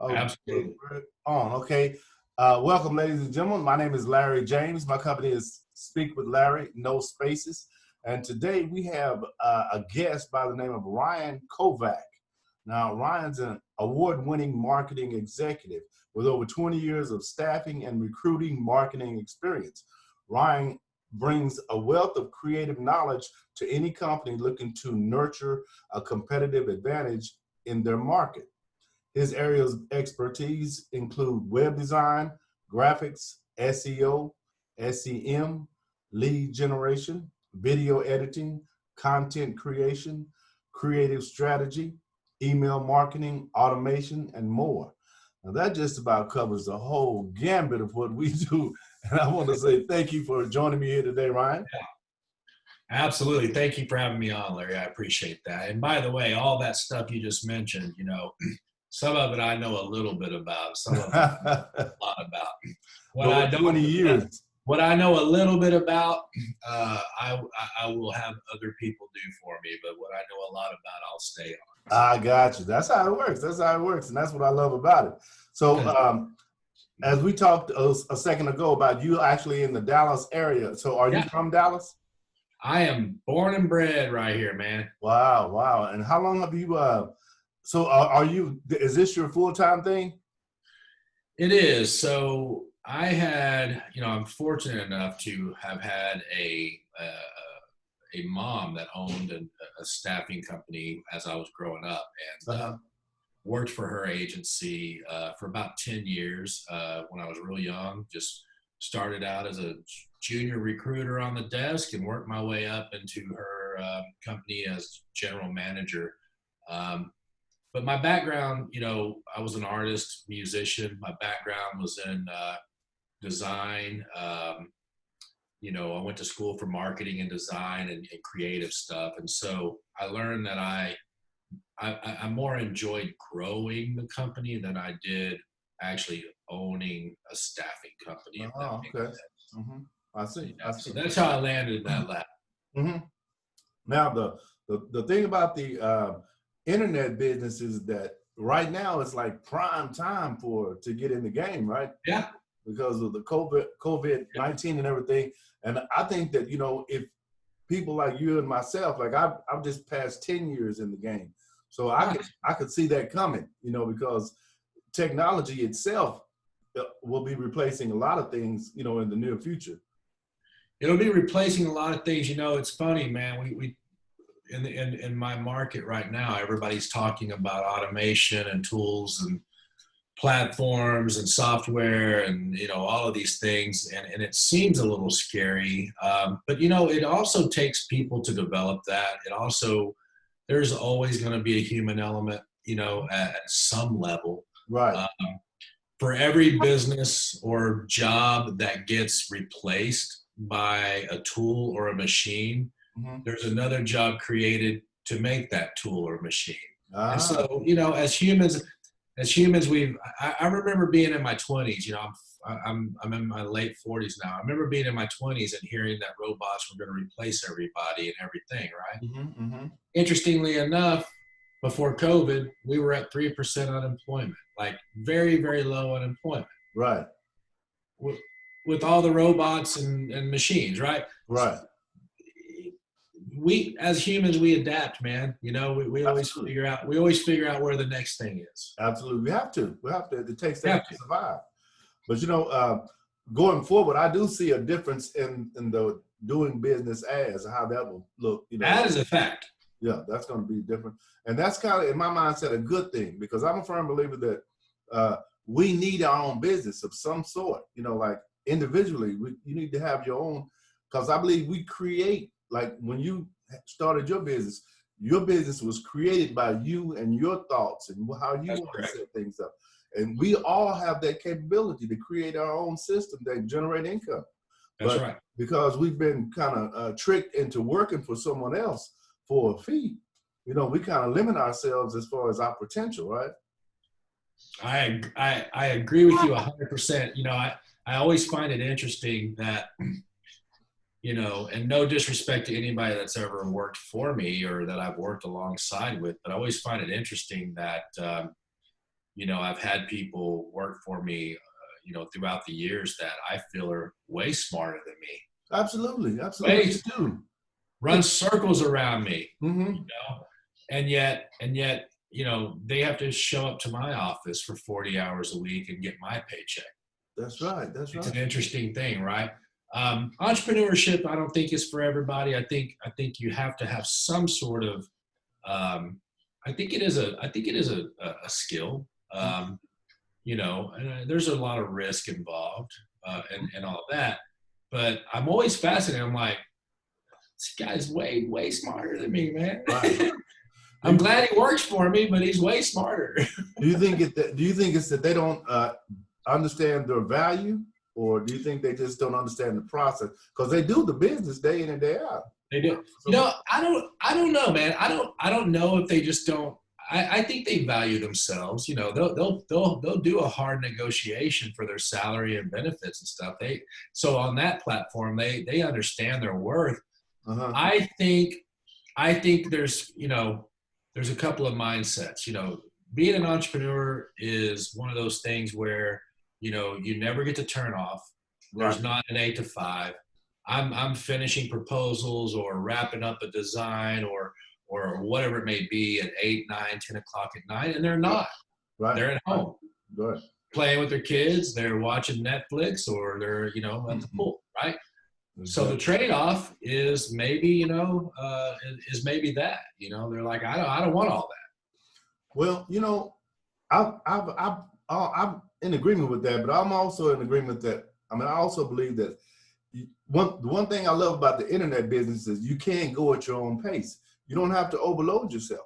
Okay, Absolutely. we're on. Okay. Welcome, ladies and gentlemen. My name is Larry James. My company is Speak with Larry, no spaces. And today we have a guest by the name of Ryan Kovach. Now, Ryan's an award-winning marketing executive with over 20 years of staffing and recruiting marketing experience. Ryan brings a wealth of creative knowledge to any company looking to nurture a competitive advantage in their market. His areas of expertise include web design, graphics, SEO, SEM, lead generation, video editing, content creation, creative strategy, email marketing, automation, and more. Now that just about covers the whole gambit of what we do. And I want to say thank you for joining me here today, Ryan. Yeah, absolutely. Thank you for having me on, Larry. I appreciate that. And by the way, all that stuff you just mentioned, some of it I know a little bit about, some of it a lot about. What Over I don't, 20 years. what I know a little bit about, I will have other people do for me. But what I know a lot about, I'll stay on. So, I got you. That's how it works. That's how it works. And that's what I love about it. So, good. as we talked a second ago about you actually in the Dallas area. So are you Yeah, from Dallas? I am born and bred right here, man. Wow, wow. And how long have you, so are you, is this your full-time thing? It is. So I had, I'm fortunate enough to have had a mom that owned a staffing company as I was growing up, and Uh-huh. worked for her agency for about 10 years when I was real young. Just started out as a junior recruiter on the desk and worked my way up into her company as general manager. Um, but my background, I was an artist, musician. My background was in design. I went to school for marketing and design and creative stuff. And so I learned that I more enjoyed growing the company than I did actually owning a staffing company, if that Oh, makes okay. sense. Hmm. I see. Yeah. I So see. that's how I landed in that lab. Hmm. Now, the thing about the internet business is that right now it's like prime time to get in the game, right? Yeah. Because of the COVID-19 and everything. And I think that, if people like you and myself, like I've just passed 10 years in the game. So Nice. I could see that coming, because technology itself will be replacing a lot of things, in the near future. It'll be replacing a lot of things. It's funny, man. We in my market right now, everybody's talking about automation and tools and platforms and software and all of these things, and it seems a little scary, but it also takes people to develop that. It also, there's always going to be a human element, at some level. Right. um, for every business or job that gets replaced by a tool or a machine, Hmm. there's another job created to make that tool or machine. And Ah, so, as humans, I remember being in my 20s. I'm in my late 40s now. I remember being in my 20s and hearing that robots were going to replace everybody and everything, right? hmm, hmm. Interestingly enough, before COVID, we were at 3% unemployment, like very, very low unemployment Right, with, with all the robots and machines, right? right. We, as humans, we adapt, man. We always Absolutely. figure out where the next thing is. Absolutely. We have to. We have to. It takes We that have to to. survive. But going forward, I do see a difference in the doing business as how that will look. That is a fact. Yeah, that's going to be different, and that's kind of in my mindset a good thing because I'm a firm believer that we need our own business of some sort. Like individually, you need to have your own because I believe we create. Like when you started your business was created by you and your thoughts and how you That's want to correct. set things up. And we all have that capability to create our own system that generate income. That's But right. because we've been kind of tricked into working for someone else for a fee, we kind of limit ourselves as far as our potential, right? I agree with you 100%. I always find it interesting that, and no disrespect to anybody that's ever worked for me or that I've worked alongside with, but I always find it interesting that, I've had people work for me, throughout the years that I feel are way smarter than me. Absolutely, absolutely. Way You do. run circles around me, Mm-hmm. and yet, they have to show up to my office for 40 hours a week and get my paycheck. That's right. That's It's right. an interesting thing, right? Entrepreneurship, I don't think is for everybody. I think you have to have some sort of. I think it is a skill. And there's a lot of risk involved, and all that. But I'm always fascinated. I'm like, this guy's way smarter than me, man. Right. I'm glad he works for me, but he's way smarter. Do you think it's that they don't understand their value, or do you think they just don't understand the process? Because they do the business day in and day out. They do. I don't know, man. I don't know if they just don't. I think they value themselves. They'll do a hard negotiation for their salary and benefits and stuff. So on that platform, they understand their worth. Uh-huh. I think there's a couple of mindsets. Being an entrepreneur is one of those things where you never get to turn off. There's Right. not an 8 to 5. I'm finishing proposals or wrapping up a design or whatever it may be at 8, 9, 10 o'clock at night, and they're not. Right. They're at home Right. playing with their kids. They're watching Netflix, or they're at the pool, right? So the trade-off is maybe is maybe that they're like, I don't want all that. Well, I'm in agreement with that, but I'm also in agreement that I also believe that one thing I love about the internet business is you can go at your own pace. You don't have to overload yourself.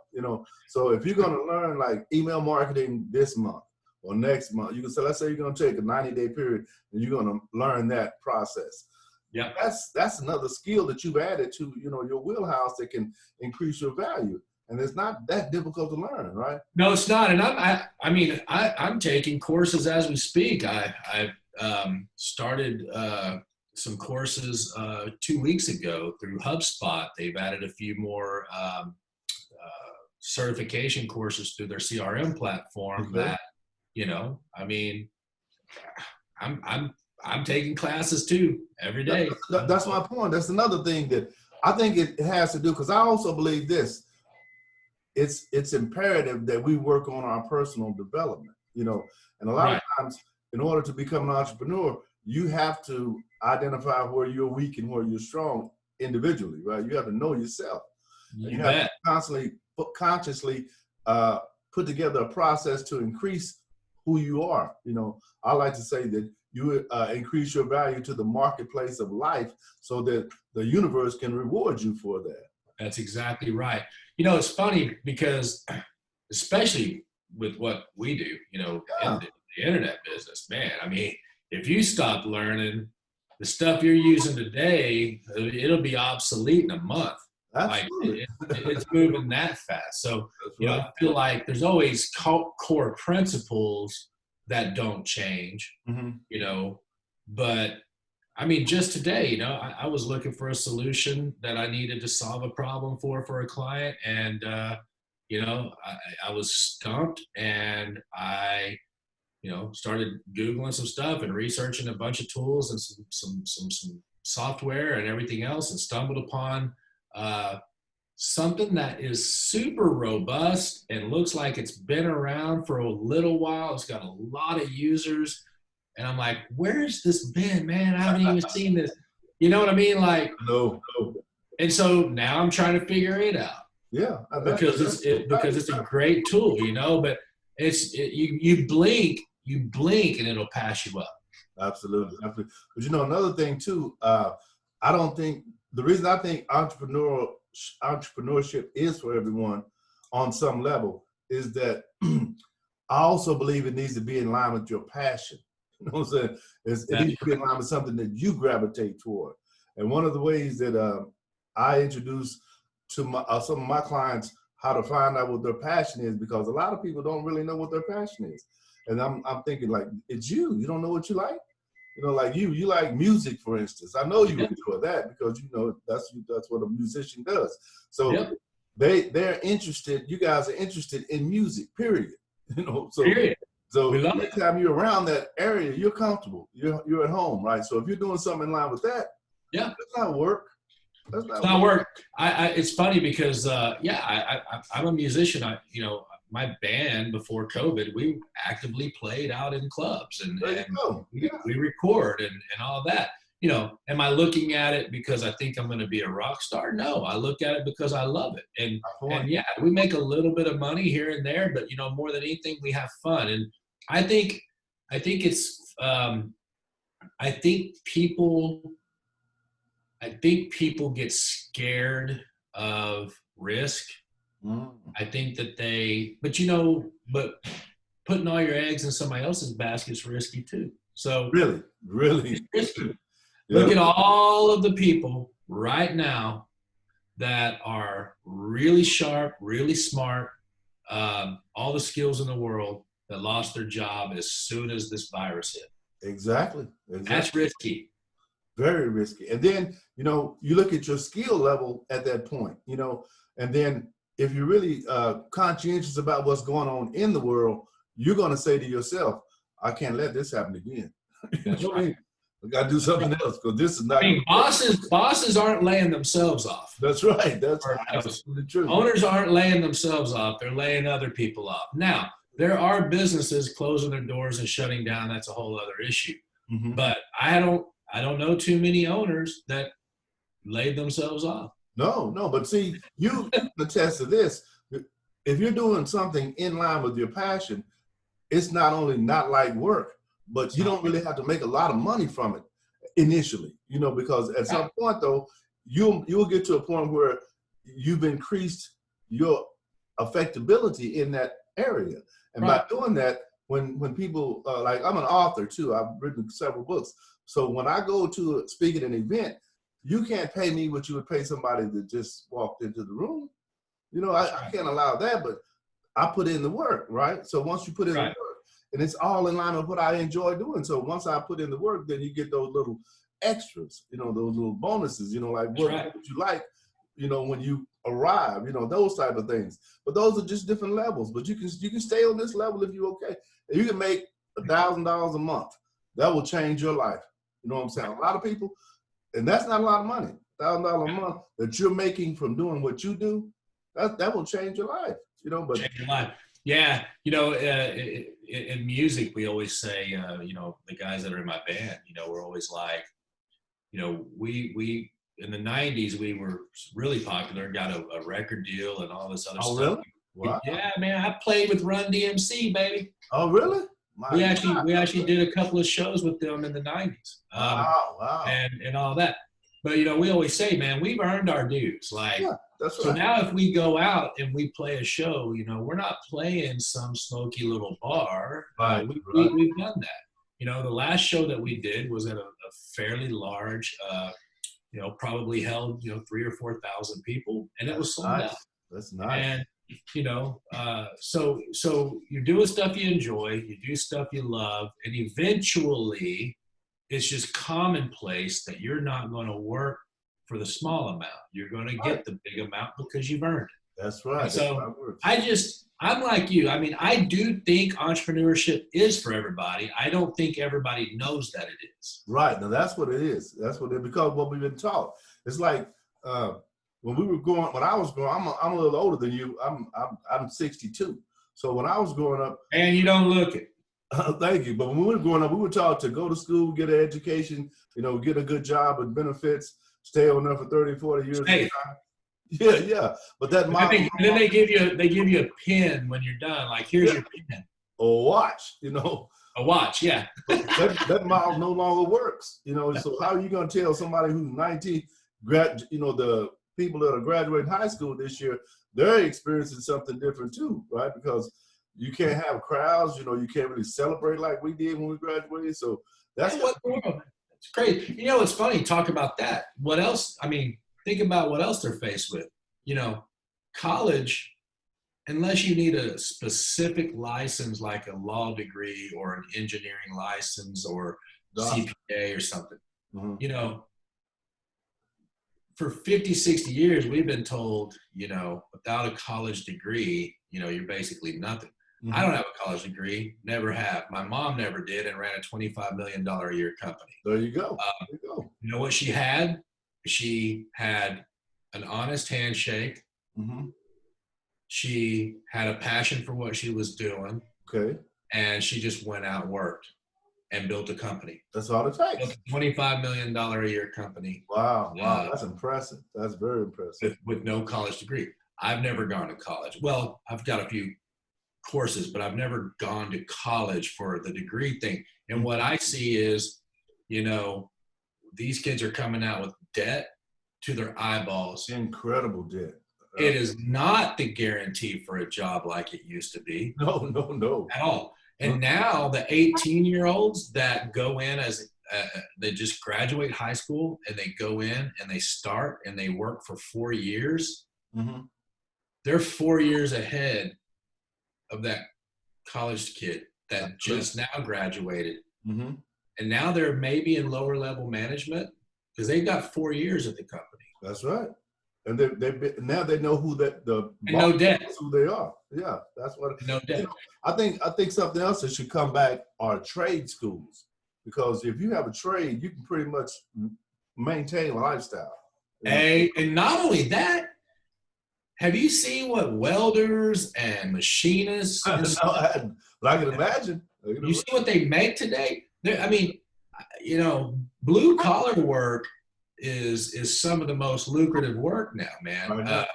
So if you're going to learn like email marketing this month or next month, you can say, let's say you're going to take a 90-day period and you're going to learn that process. Yeah, that's another skill that you've added to your wheelhouse that can increase your value, and it's not that difficult to learn, right? no, it's not. And I'm taking courses as we speak. I started some courses 2 weeks ago through HubSpot. They've added a few more certification courses through their CRM platform. Okay. That I'm taking classes too every day. That's my point. That's another thing that I think it has to do, because I also believe this. It's imperative that we work on our personal development, and a lot of times in order to become an entrepreneur, you have to identify where you're weak and where you're strong individually, right? You have to know yourself. You have to constantly, consciously put together a process to increase who you are. I like to say that you increase your value to the marketplace of life so that the universe can reward you for that. That's exactly right. It's funny because, especially with what we do, in the internet business, man, if you stop learning the stuff you're using today, it'll be obsolete in a month. Absolutely. It's moving that fast. So, Right. I feel like there's always core principles that don't change, but just today, I was looking for a solution that I needed to solve a problem for a client. And, I was stumped, and I, started Googling some stuff and researching a bunch of tools and some software and everything else, and stumbled upon something that is super robust and looks like it's been around for a little while. It's got a lot of users. And I'm like, where's this been, man? I haven't even seen this. You know what I mean? Like, No. And so now I'm trying to figure it out. Yeah. Because it's a great tool, but you blink and it'll pass you up. Absolutely. But another thing too, I don't think the reason I think entrepreneurship is for everyone on some level is that I also believe it needs to be in line with your passion. You know what I'm saying? It needs to be in line with something that you gravitate toward. And one of the ways that I introduce to some of my clients how to find out what their passion is, because a lot of people don't really know what their passion is. And I'm thinking, like, it's you. You don't know what you like? Like you like music, for instance. I know you enjoy that because that's what a musician does. So they're interested. You guys are interested in music, period. So period. So We love it. anytime you're around that area, you're comfortable. You're at home, right? So if you're doing something in line with that, Yeah. that's not work. That's It's not not work. work. It's funny because, I'm a musician. My band before COVID, we actively played out in clubs and There you go. Yeah. we record and all that. Am I looking at it because I think I'm going to be a rock star? No, I look at it because I love it. And yeah, we make a little bit of money here and there, but more than anything, we have fun. And I think it's, I think people get scared of risk. I think that but putting all your eggs in somebody else's basket is risky too. So really, it's risky. Yeah. Look at all of the people right now that are really sharp, really smart, all the skills in the world that lost their job as soon as this virus hit. Exactly. That's risky. Very risky. And then, you look at your skill level at that point, and then if you're really conscientious about what's going on in the world, you're going to say to yourself, I can't let this happen again. That's right. I got to do something else because this is not. Bosses aren't laying themselves off. That's right. That's absolutely true. Owners aren't laying themselves off. They're laying other people off. Now, there are businesses closing their doors and shutting down. That's a whole other issue. Mm-hmm. But I don't know too many owners that laid themselves off. No, but see, you attest to this. If you're doing something in line with your passion, it's not only not like work, but you don't really have to make a lot of money from it initially, because at some point though, you'll get to a point where you've increased your affectability in that area. And by doing that, when people, like I'm an author too, I've written several books. So when I go to speak at an event, you can't pay me what you would pay somebody that just walked into the room. I can't allow that, but I put in the work, right? So once you put in the work, and it's all in line with what I enjoy doing. So once I put in the work, then you get those little extras, those little bonuses, like what you like, when you arrive, those type of things. But those are just different levels. But you can stay on this level if you're okay. And you can make $1,000 a month. That will change your life. You know what I'm saying? A lot of people, and that's not a lot of money. $1,000 a month that you're making from doing what you do, that will change your life. But change your life. Yeah, in music, we always say, the guys that are in my band, we're always like, we in the 90s, we were really popular, got a record deal and all this other stuff. Really? Wow. Yeah, man, I played with Run DMC, baby. Oh, really? We actually did a couple of shows with them in the 90s. Wow. And all that. But, we always say, man, we've earned our dues. Like, yeah, that's right. So now if we go out and we play a show, we're not playing some smoky little bar. We've done that. The last show that we did was at a fairly large, probably held, 3,000 or 4,000 people, and it was sold out. That's nice. And, so you're doing stuff you enjoy, you do stuff you love, and eventually it's just commonplace that you're not going to work for the small amount. You're going to get the big amount because you've earned it. That's right. So I'm like you. I mean, I do think entrepreneurship is for everybody. I don't think everybody knows that it is. Right. Now that's what it is. Because what we've been taught. It's like when I was growing, I'm a little older than you. I'm 62. So when I was growing up, and you don't look it. Thank you. But when we were growing up, we were taught to go to school, get an education, get a good job with benefits, stay on there for 30, 40 years. Yeah. But that model, and then they give you a pin when you're done. Like, here's your pin. Or watch, A watch, yeah. that model no longer works, So how are you going to tell somebody who's 19, the people that are graduating high school this year, they're experiencing something different too, right? Because you can't have crowds, you can't really celebrate like we did when we graduated. So that's it's crazy. It's funny, talk about that. What else? I mean, think about what else they're faced with. College, unless you need a specific license like a law degree or an engineering license or CPA or something, for 50, 60 years, we've been told, without a college degree, you're basically nothing. I don't have a college degree, never have. My mom never did, and ran a $25 million a year company. There you go. There you go. You know what she had? She had an honest handshake. Mm-hmm. She had a passion for what she was doing. Okay. And she just went out and worked and built a company. That's all it takes. Built a $25 million a year company. Wow. Wow. That's impressive. That's very impressive. With no college degree. I've never gone to college. Well, I've got a few courses, but I've never gone to college for the degree thing. And what I see is, you know, these kids are coming out with debt to their eyeballs. Incredible debt. It is not the guarantee for a job like it used to be. No. At all. And now the 18-year-olds that go in as they just graduate high school and they go in and they start and they work for 4 years. Mm-hmm. They're 4 years ahead of that college kid that just now graduated. Mm-hmm. And now they're maybe in lower level management because they've got 4 years at the company. That's right. And now they know who no debt. Who they are. Yeah, that's what. No debt. You know, I think something else that should come back are trade schools, because if you have a trade, you can pretty much maintain a lifestyle. And not only that, have you seen what welders and machinists? And but I can imagine. You see what they make today? I mean, you know, blue collar work is some of the most lucrative work now, man.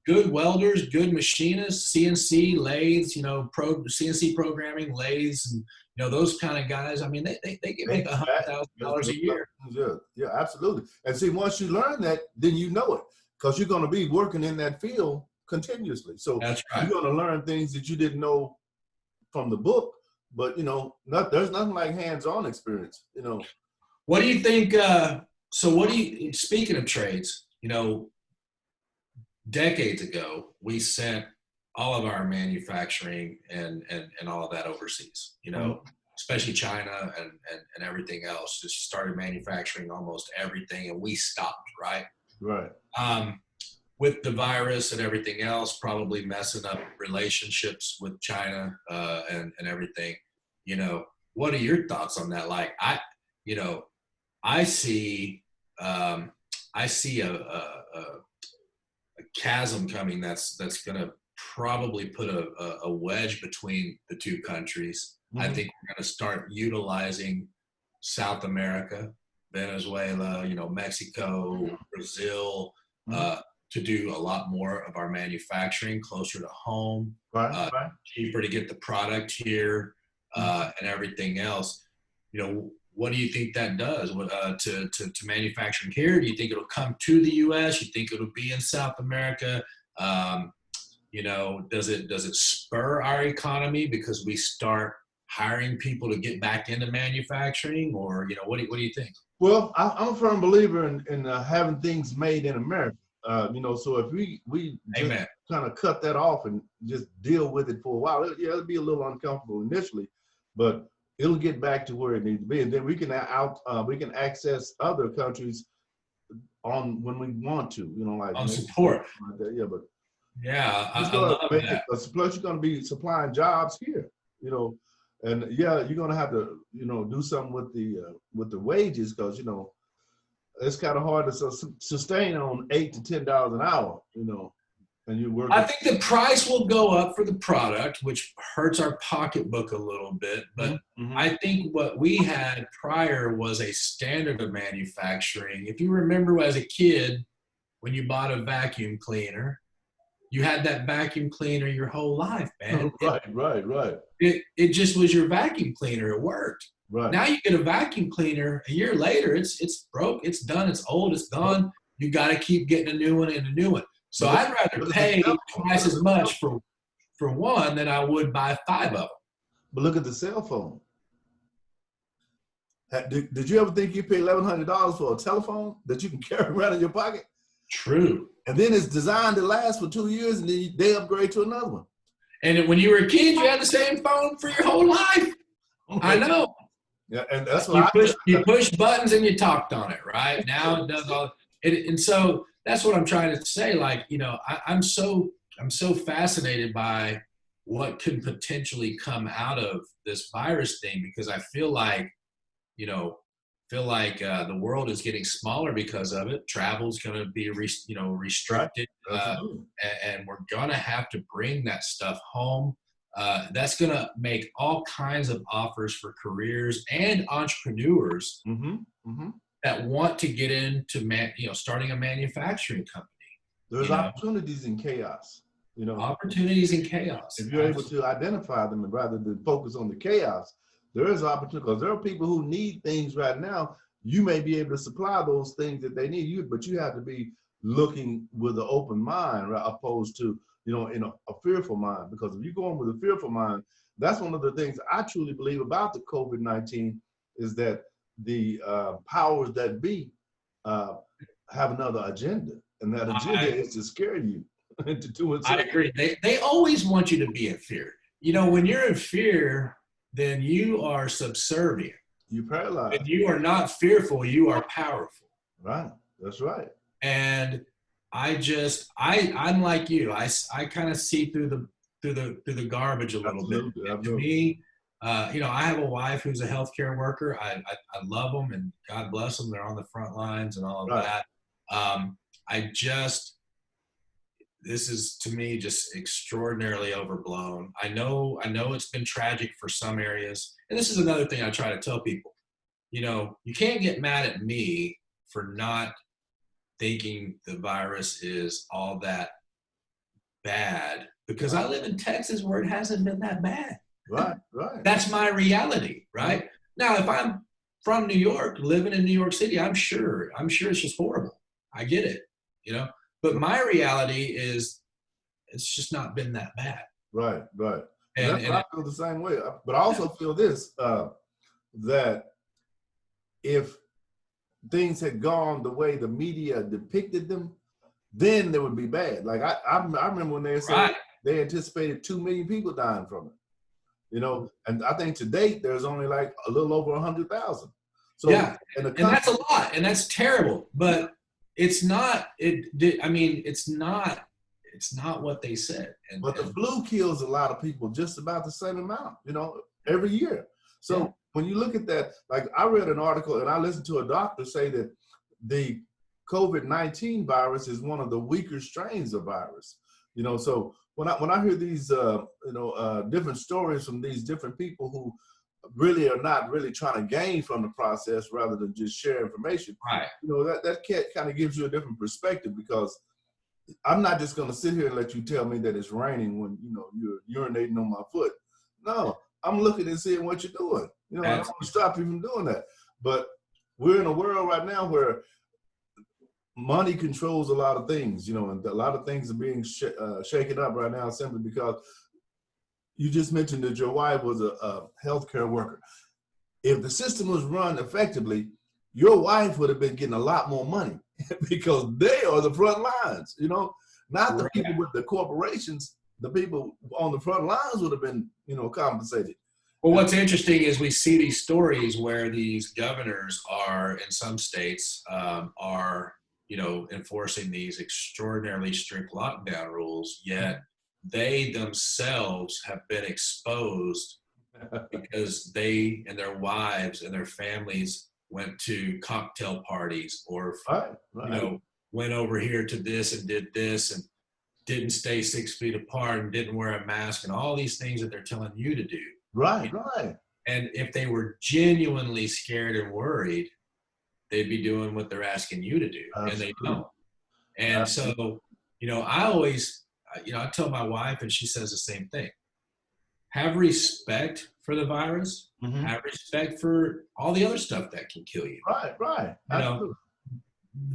Good welders, good machinists, CNC lathes, you know, CNC programming lathes, and you know those kind of guys. I mean, they can make $100,000 a year. Yeah, absolutely. And see, once you learn that, then you know it, because you're going to be working in that field continuously. So that's right. You're going to learn things that you didn't know from the book, but you know, there's nothing like hands-on experience. You know. What do you think? Speaking of trades, you know, decades ago, we sent all of our manufacturing and all of that overseas, you know, especially China and everything else, just started manufacturing almost everything, and we stopped, right? Right. With the virus and everything else, probably messing up relationships with China and everything, you know, what are your thoughts on that? Like, I see a chasm coming that's going to probably put a wedge between the two countries. Mm-hmm. I think we're going to start utilizing South America, Venezuela, you know, Mexico, Brazil, to do a lot more of our manufacturing closer to home, right. Cheaper to get the product here, and everything else. You know, what do you think that does to manufacturing here? Do you think it'll come to the U.S.? You think it'll be in South America? You know, does it spur our economy because we start hiring people to get back into manufacturing, or you know, what do you think? Well, I'm a firm believer in having things made in America. You know, so if we just kind of cut that off and just deal with it for a while, it'll be a little uncomfortable initially, but it'll get back to where it needs to be, and then we can access other countries on when we want to, you know, like on support. Like that. Yeah, but I love that. Plus, you're going to be supplying jobs here, you know, and yeah, you're going to have to, you know, do something with the wages, because you know it's kind of hard to sustain on $8 to $10 an hour, you know. And you work. I think the price will go up for the product, which hurts our pocketbook a little bit. But I think what we had prior was a standard of manufacturing. If you remember as a kid, when you bought a vacuum cleaner, you had that vacuum cleaner your whole life, man. Right. It just was your vacuum cleaner. It worked. Right. Now you get a vacuum cleaner, a year later, it's broke, it's done, it's old, it's gone. You got to keep getting a new one and a new one. So I'd rather pay twice as much for one than I would buy 5 of them. But look at the cell phone. Did you ever think you pay $1,100 for a telephone that you can carry around in your pocket? True. And then it's designed to last for 2 years, and then they upgrade to another one. And when you were a kid, you had the same phone for your whole life. I know. Yeah, and that's why you push buttons and you talked on it, right? Now it does all. And so that's what I'm trying to say. Like, you know, I'm so fascinated by what could potentially come out of this virus thing, because I feel like, you know, the world is getting smaller because of it. Travel's going to be, restricted, and we're going to have to bring that stuff home. That's going to make all kinds of offers for careers and entrepreneurs that want to get into, starting a manufacturing company. There's opportunities in chaos. Opportunities in chaos. If you're able to identify them and rather than focus on the chaos, there is opportunity, because there are people who need things right now. You may be able to supply those things that they need, but you have to be looking with an open mind, right, opposed to, in a fearful mind. Because if you go in with a fearful mind, that's one of the things I truly believe about the COVID-19 is that the powers that be have another agenda, and that agenda is to scare you into doing something. I agree. They always want you to be in fear. When you're in fear, then you are subservient. You're paralyzed. If you are not fearful, you are powerful. Right. That's right. And I'm like you. I kind of see through the garbage a little bit. To me, I have a wife who's a healthcare worker. I love them, and God bless them. They're on the front lines and all of that. This is, to me, just extraordinarily overblown. I know it's been tragic for some areas. And this is another thing I try to tell people. You can't get mad at me for not thinking the virus is all that bad, because I live in Texas where it hasn't been that bad. Right. That's my reality, right? Now, if I'm from New York, living in New York City, I'm sure it's just horrible. I get it, But my reality is, it's just not been that bad. Right. And I feel the same way. But I also feel this, that if things had gone the way the media depicted them, then they would be bad. Like I remember when they said they anticipated 2 million people dying from it. And I think to date there's only like a little over 100,000. So and that's a lot, and that's terrible. But it's not. It's not what they said. But the flu kills a lot of people just about the same amount, every year. So when you look at that, like I read an article and I listened to a doctor say that the COVID-19 virus is one of the weaker strains of virus. So when I hear these, different stories from these different people who really are not really trying to gain from the process rather than just share information, right? That kind of gives you a different perspective, because I'm not just going to sit here and let you tell me that it's raining when you're urinating on my foot. No, I'm looking and seeing what you're doing. I don't want to stop you from doing that. But we're in a world right now where money controls a lot of things, and a lot of things are being shaken up right now simply because you just mentioned that your wife was a healthcare worker. If the system was run effectively, your wife would have been getting a lot more money because they are the front lines, not the people with the corporations. The people on the front lines would have been, compensated. Well, what's interesting is we see these stories where these governors are, in some states, are enforcing these extraordinarily strict lockdown rules, yet they themselves have been exposed because they and their wives and their families went to cocktail parties or went over here to this and did this and didn't stay 6 feet apart and didn't wear a mask and all these things that they're telling you to do. Right. And if they were genuinely scared and worried, they'd be doing what they're asking you to do. Absolutely. And they don't. And Absolutely. So, I tell my wife, and she says the same thing. Have respect for the virus. Mm-hmm. Have respect for all the other stuff that can kill you. Right.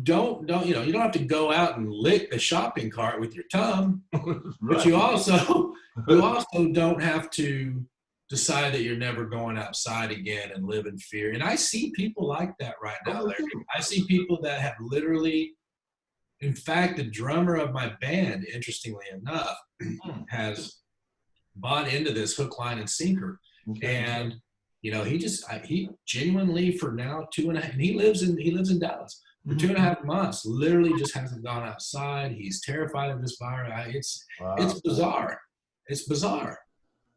Don't you don't have to go out and lick the shopping cart with your tongue, but you also don't have to decide that you're never going outside again and live in fear. And I see people like that right now, Larry. I see people that have literally, in fact, the drummer of my band, interestingly enough, has bought into this hook, line, and sinker. Okay. And he genuinely, for now 2.5, and he lives in Dallas. For 2.5 months, literally just hasn't gone outside. He's terrified of this virus. It's bizarre. It's bizarre.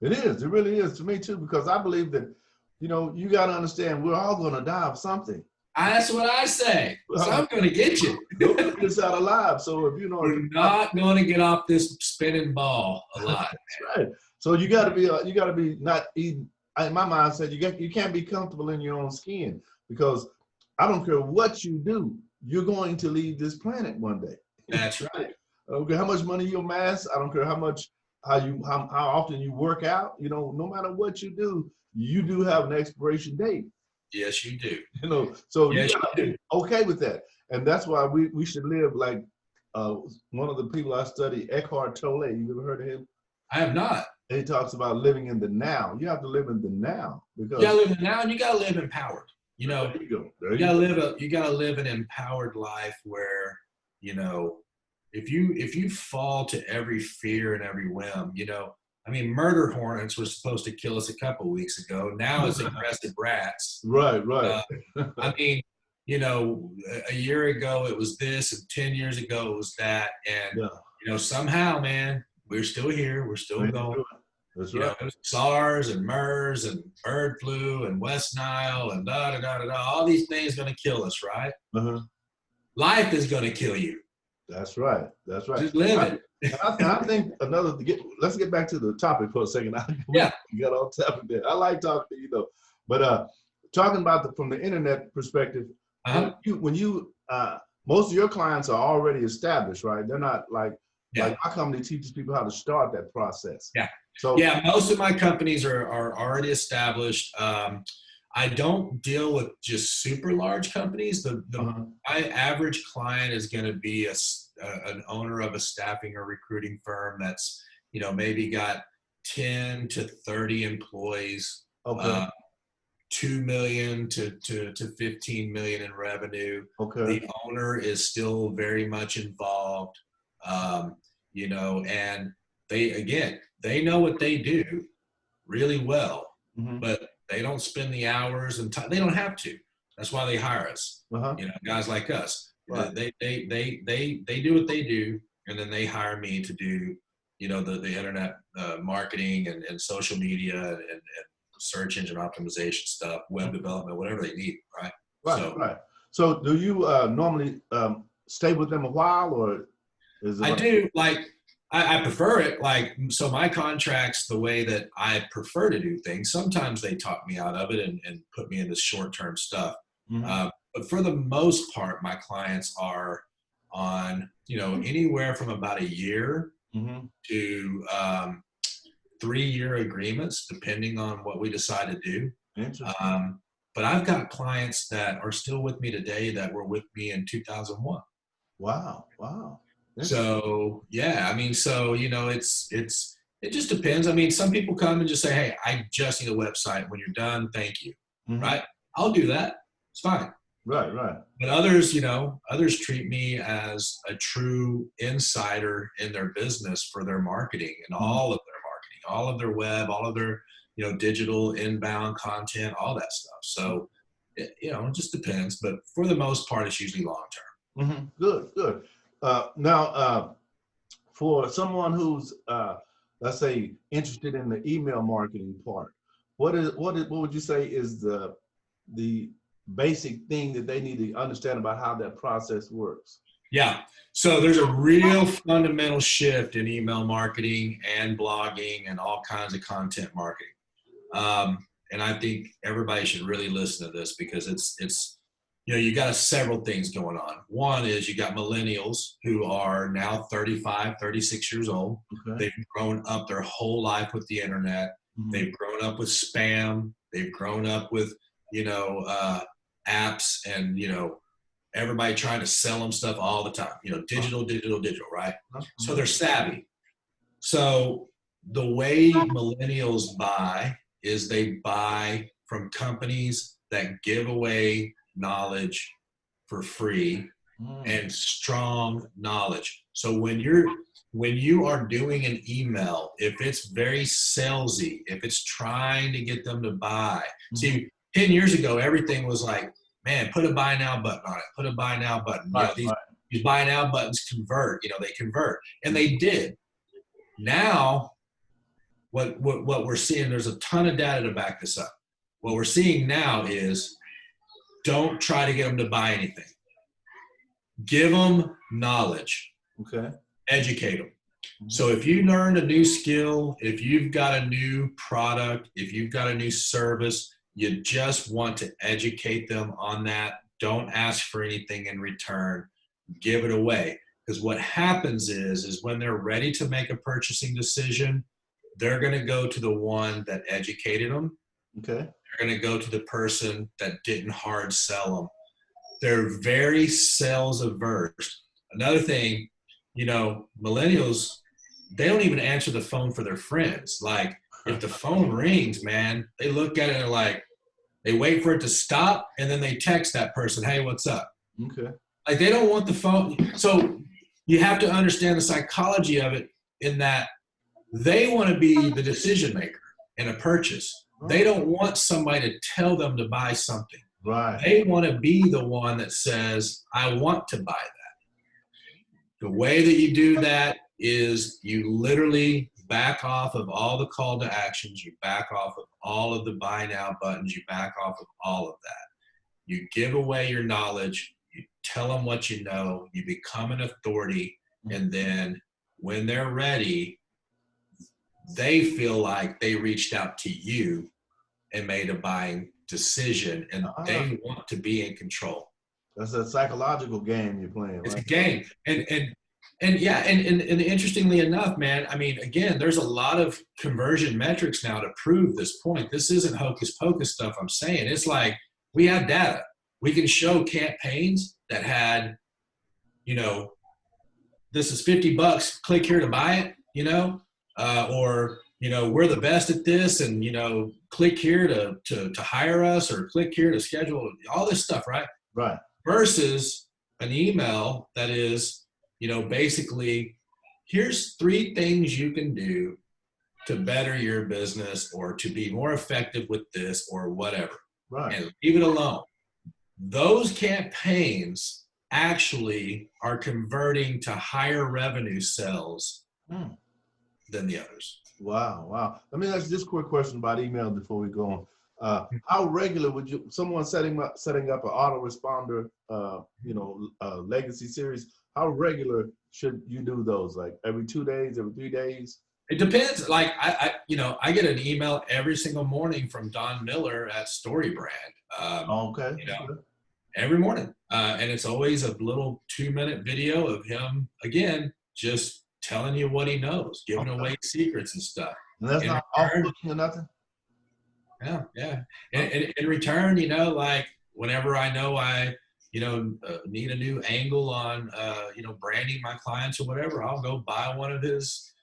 It is. It really is to me too, because I believe that, you got to understand we're all going to die of something. That's what I say. So I'm going to get you. Nobody gets out alive. So if We're not going to get off this spinning ball alive. That's right. So you got to be not eating. In my mind, said you can't be comfortable in your own skin, because I don't care what you do, you're going to leave this planet one day. That's right. I don't care how much money you amass. I don't care how often you work out. No matter what you do have an expiration date. Yes, you do. So yes, you gotta be okay with that, and that's why we should live like one of the people I study, Eckhart Tolle. You ever heard of him? I have not. He talks about living in the now. You have to live in the now, because you gotta live in the now, and you gotta live empowered. There you go. You gotta live an empowered life where, if you fall to every fear and every whim, murder hornets were supposed to kill us a couple weeks ago. Now it's aggressive rats. Right. A year ago it was this, and 10 years ago it was that, and somehow, man, we're still here. We're still going. That's right. SARS and MERS and bird flu and West Nile and all these things going to kill us, right? Uh-huh. Life is going to kill you. That's right. Just live it. I think let's get back to the topic for a second. Yeah. We got on topic there. I like talking to you though, but talking about from the internet perspective, when you most of your clients are already established, right? They're not like my company teaches people how to start that process. Yeah. So most of my companies are already established. I don't deal with just super large companies. My average client is going to be an owner of a staffing or recruiting firm that's maybe got 10 to 30 employees, okay. 2 million to 15 million in revenue. Okay. The owner is still very much involved, and they know what they do really well, but they don't spend the hours and time. They don't have to. That's why they hire us. Guys like us. Right. They do what they do, and then they hire me to do, the internet marketing and social media and search engine optimization stuff, web development, whatever they need. Right. Right. So do you normally stay with them a while, or is it? I do. I prefer it. So my contracts, the way that I prefer to do things, sometimes they talk me out of it and put me into short-term stuff. But for the most part, my clients are on, anywhere from about a year to 3-year agreements, depending on what we decide to do. Interesting. But I've got clients that are still with me today that were with me in 2001. Wow. So it just depends. Some people come and just say, hey, I just need a website. When you're done, thank you. Right? I'll do that. It's fine. Right. But others treat me as a true insider in their business for their marketing and all of their marketing, all of their web, all of their, digital inbound content, all that stuff. So, it just depends. But for the most part, it's usually long-term. Good. Now, for someone who's, let's say, interested in the email marketing part, what would you say is the basic thing that they need to understand about how that process works? Yeah. So there's a real fundamental shift in email marketing and blogging and all kinds of content marketing. And I think everybody should really listen to this, because it's you got several things going on. One is you got millennials who are now 35, 36 years old. Okay. They've grown up their whole life with the internet. They've grown up with spam. They've grown up with, apps and, everybody trying to sell them stuff all the time, digital, right? So they're savvy. So the way millennials buy is they buy from companies that give away knowledge for free and strong knowledge. So when you are doing an email, if it's very salesy, if it's trying to get them to buy, see, 10 years ago, everything was like, man, put a buy now button on it. Put a buy now button. These buy now buttons convert. They convert, and they did. Now what we're seeing, there's a ton of data to back this up. What we're seeing now is don't try to get them to buy anything. Give them knowledge. Okay. Educate them. So if you learned a new skill, if you've got a new product, if you've got a new service, you just want to educate them on that. Don't ask for anything in return. Give it away. Because what happens is when they're ready to make a purchasing decision, they're going to go to the one that educated them. Okay. They're going to go to the person that didn't hard sell them. They're very sales averse. Another thing, you know, millennials, they don't even answer the phone for their friends. Like, if the phone rings, man, they look at it and like, they wait for it to stop, and then they text that person, hey, what's up? Okay. Like, they don't want the phone. So you have to understand the psychology of it, in that they want to be the decision maker in a purchase. They don't want somebody to tell them to buy something. Right. They want to be the one that says, I want to buy that. The way that you do that is you literally back off of all the call to actions. You back off of all of the buy now buttons. You back off of all of that. You give away your knowledge. You tell them what you know. You become an authority. And then when they're ready, they feel like they reached out to you and made a buying decision, and they want to be in control. That's a psychological game you're playing, right? It's a game. And yeah, and interestingly enough, man, I mean, again, there's a lot of conversion metrics now to prove this point. This isn't hocus pocus stuff I'm saying. It's like, we have data. We can show campaigns that had, you know, this is $50, click here to buy it, you know, or, you know, we're the best at this, and, you know, click here to hire us, or click here to schedule, all this stuff, right? Right. Versus an email that is, you know, basically, here's 3 things you can do to better your business, or to be more effective with this, or whatever. Right. And leave it alone. Those campaigns actually are converting to higher revenue sales than the others. Wow, wow. Let me ask you this quick question about email before we go on. How regular would you, someone setting up an autoresponder, legacy series, how regular should you do those? Like every 2 days, every 3 days? It depends. Like, I get an email every single morning from Don Miller at StoryBrand. Okay. You know, every morning. And it's always a little 2-minute video of him, again, just telling you what he knows, giving away secrets and stuff. And that's not off-putting or nothing? Yeah, yeah. And in return, you know, like, whenever I know I, you know, need a new angle on, you know, branding my clients or whatever, I'll go buy one of his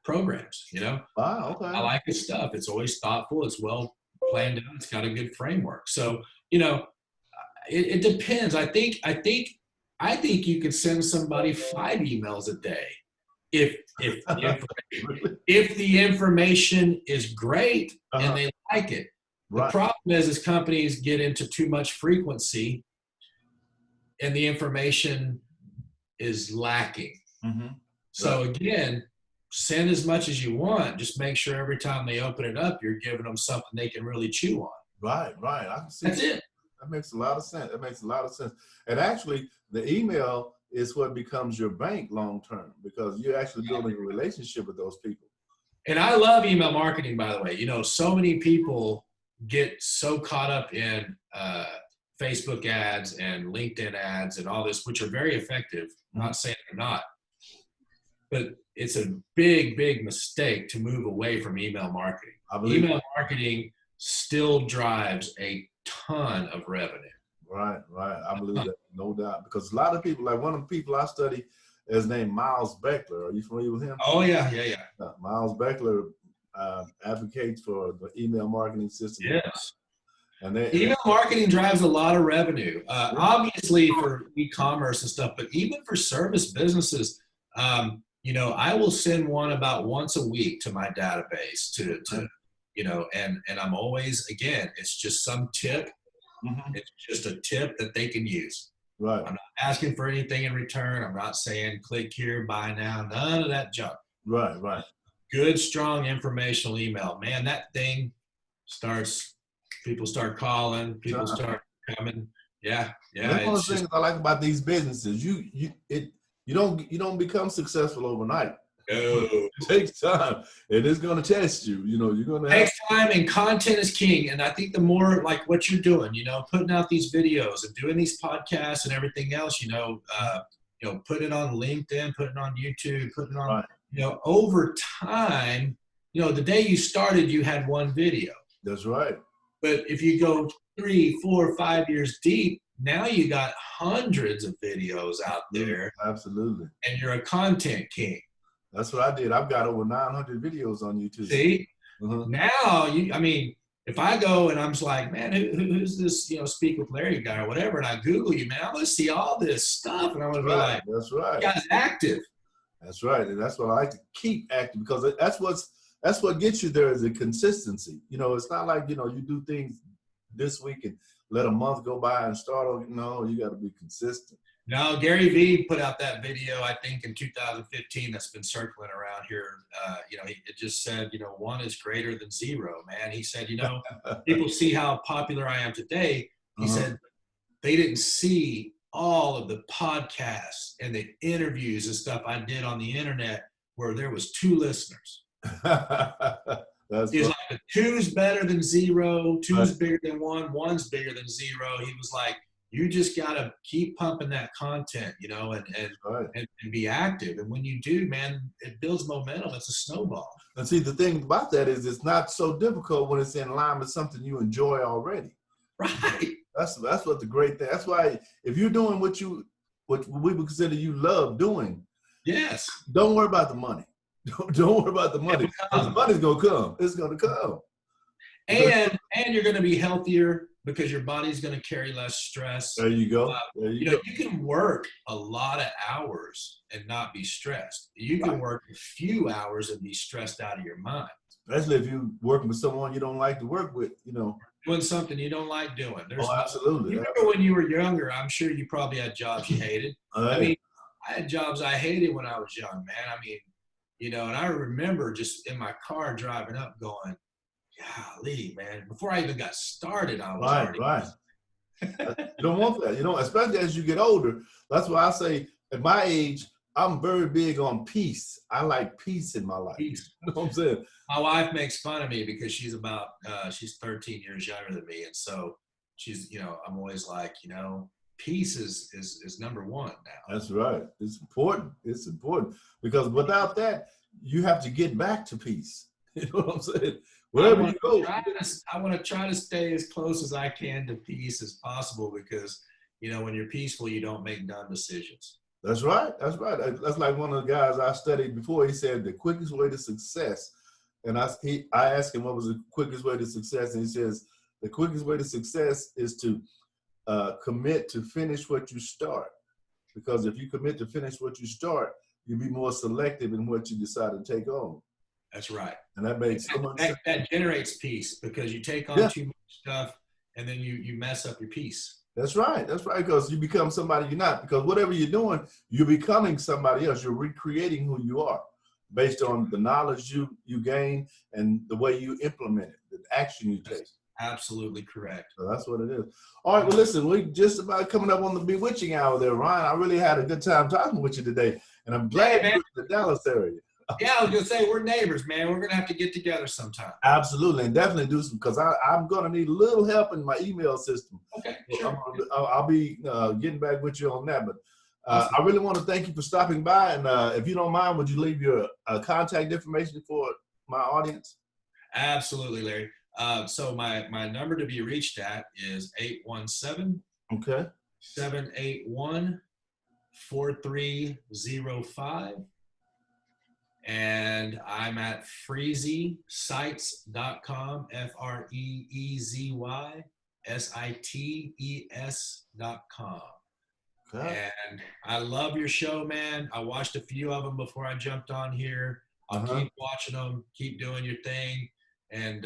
programs, you know. Wow, okay. I like his stuff. It's always thoughtful. It's well planned out. It's got a good framework. So, you know, it depends. I think you could send somebody 5 emails a day if the information is great and they like it. Right. The problem is companies get into too much frequency and the information is lacking. So again, send as much as you want. Just make sure every time they open it up, you're giving them something they can really chew on. Right. I can see that's it. That makes a lot of sense. And actually, the email is what becomes your bank long term, because you're actually building a relationship with those people. And I love email marketing, by the way. You know, so many people get so caught up in Facebook ads and LinkedIn ads and all this, which are very effective. I'm not saying they're not. But it's a big, big mistake to move away from email marketing. Email marketing still drives a ton of revenue. Right. I believe that, no doubt. Because a lot of people, like one of the people I study is named Miles Beckler. Are you familiar with him? Oh, yeah. Miles Beckler advocates for the email marketing system. Yes. And email marketing drives a lot of revenue, obviously for e-commerce and stuff, but even for service businesses. You know, I will send one about once a week to my database to you know, and I'm always, again, it's just some tip. It's just a tip that they can use. Right. I'm not asking for anything in return. I'm not saying click here, buy now, none of that junk. Right. good, strong informational email. Man, that thing starts, people start calling, people start coming. Yeah, And yeah, that's one of it's the just, things I like about these businesses. You don't become successful overnight. no. It takes time, and it's going to test you. You know, you're going to have. Takes time, and content is king. And I think the more like what you're doing, putting out these videos and doing these podcasts and everything else, putting it on LinkedIn, putting it on YouTube, putting it on, Right. over time, the day you started, you had one video. That's right. But if you go 3, 4, 5 years deep, now you got hundreds of videos out there, Absolutely. and you're a content king. That's what I did. I've got over 900 videos on YouTube. See? Now, if I go and I'm just like, man, who's this, Speak with Larry guy or whatever, and I Google you, man, I'm going to see all this stuff, and I'm going to be like, that's right. You guys active. That's right, and that's what I like to keep active, because that's what gets you there, is the consistency. It's not like you do things this week and let a month go by and start over. No, you got to be consistent. No, Gary Vee put out that video, I think, in 2015 that's been circling around here. It just said, 1 is greater than 0, man. He said, people see how popular I am today. He said they didn't see all of the podcasts and the interviews and stuff I did on the internet where there was 2 listeners. He's like, the 2's better than 0, 2's bigger than 1, 1's bigger than 0. He was like, you just got to keep pumping that content, and be active. And when you do, man, it builds momentum. It's a snowball. And see, the thing about that is it's not so difficult when it's in line with something you enjoy already. Right. That's what the great thing. That's why if you're doing what we would consider you love doing, yes, don't worry about the money. Don't worry about the money. The money's gonna come. It's gonna come. And you're gonna be healthier because your body's gonna carry less stress. There you go. You can work a lot of hours and not be stressed. You can work a few hours and be stressed out of your mind. Especially if you're working with someone you don't like to work with, Doing something you don't like doing. Absolutely. You remember when you were younger, I'm sure you probably had jobs you hated. I had jobs I hated when I was young, man. And I remember just in my car driving up going, golly, man, before I even got started, I was already. Right. You don't want that, especially as you get older. That's why I say at my age, I'm very big on peace. I like peace in my life. Peace. You know what I'm saying? My wife makes fun of me because she's 13 years younger than me. And so she's, I'm always like, peace is number 1 now. That's right. It's important. It's important because without that, you have to get back to peace. You know what I'm saying? Wherever you go. I want to try to stay as close as I can to peace as possible because, when you're peaceful, you don't make dumb decisions. That's right. That's right. That's like one of the guys I studied before. He said the quickest way to success. And I asked him what was the quickest way to success. And he says, the quickest way to success is to commit to finish what you start. Because if you commit to finish what you start, you'll be more selective in what you decide to take on. That's right. And that makes so much sense. That generates peace because you take on too much stuff and then you mess up your peace. That's right. That's right. Because you become somebody you're not. Because whatever you're doing, you're becoming somebody else. You're recreating who you are based on the knowledge you gain and the way you implement it, the action you take. Absolutely correct. So that's what it is. All right. Well, listen, we're just about coming up on the bewitching hour there, Ryan. I really had a good time talking with you today. And I'm glad you're in the Dallas area. Yeah, I was going to say, we're neighbors, man. We're going to have to get together sometime. Absolutely. And definitely do some, because I'm going to need a little help in my email system. Okay, sure. I'll be getting back with you on that. But I really want to thank you for stopping by. And if you don't mind, would you leave your contact information for my audience? Absolutely, Larry. So my number to be reached at is 817 781 4305. And I'm at freezysites.com, freezysites.com. Okay. And I love your show, man. I watched a few of them before I jumped on here. I'll keep watching them, keep doing your thing, and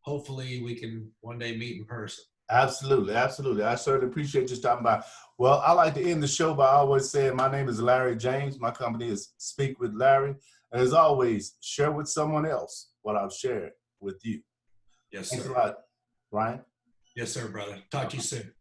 hopefully we can one day meet in person. Absolutely, absolutely. I certainly appreciate you stopping by. Well, I like to end the show by always saying my name is Larry James. My company is Speak with Larry. And as always, share with someone else what I've shared with you. Yes, Thanks a sir. lot, Ryan. Yes, sir, brother. Talk to you soon.